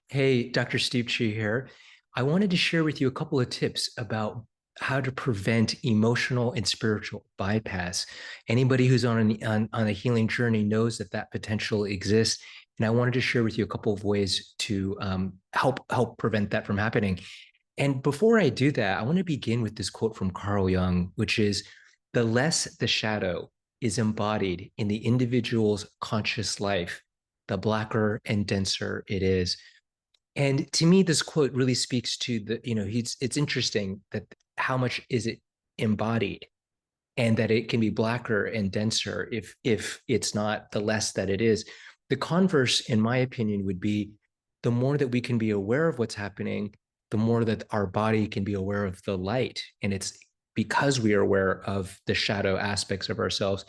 Hey, Dr. Steve Chi here. I wanted to share with you a couple of tips about how to prevent emotional and spiritual bypass. Anybody who's on a healing journey knows that that potential exists, and I wanted to share with you a couple of ways to help prevent that from happening. And before I do that, I want to begin with this quote from Carl Jung, which is, "The less the shadow is embodied in the individual's conscious life, the blacker and denser it is." And to me, this quote really speaks to it's interesting that how much is it embodied and that it can be blacker and denser if it's not, the less that it is. The converse, in my opinion, would be the more that we can be aware of what's happening, the more that our body can be aware of the light. And it's because we are aware of the shadow aspects of ourselves.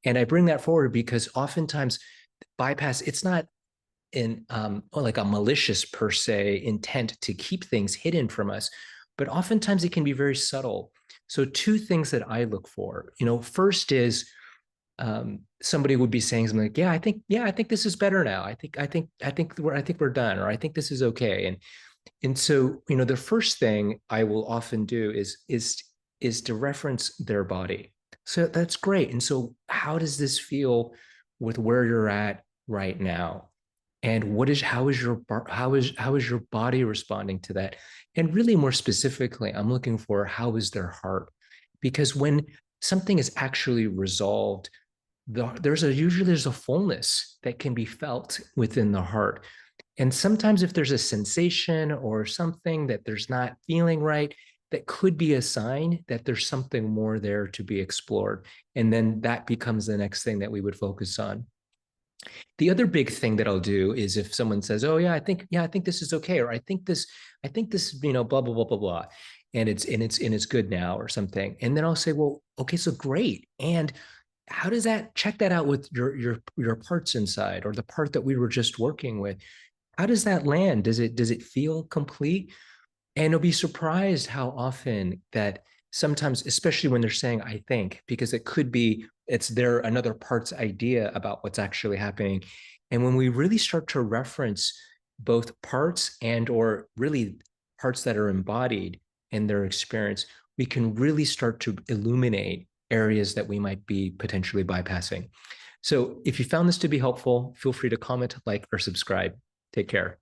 And I bring that forward because oftentimes bypass, it's not in like a malicious per se intent to keep things hidden from us, but oftentimes it can be very subtle. So two things that I look for, first is somebody would be saying something like, yeah, I think this is better now. I think we're done, or I think this is okay. And so, the first thing I will often do is to reference their body. So that's great. And so how does this feel with where you're at right now? And how is your body responding to that? And really more specifically, I'm looking for, how is their heart? Because when something is actually resolved, there's a fullness that can be felt within the heart. And sometimes if there's a sensation or something that there's not feeling right, that could be a sign that there's something more there to be explored. And then that becomes the next thing that we would focus on. The other big thing that I'll do is if someone says, "Oh yeah, I think this is okay," or I think this, blah blah blah blah blah, and it's good now or something, and then I'll say, "Well, okay, so great." And how does that, check that out with your parts inside, or the part that we were just working with? How does that land? Does it feel complete? And you'll be surprised how often that sometimes, especially when they're saying "I think," because it could be it's their another part's idea about what's actually happening. And when we really start to reference both parts and or really parts that are embodied in their experience, we can really start to illuminate areas that we might be potentially bypassing. So if you found this to be helpful, feel free to comment, like, or subscribe. Take care.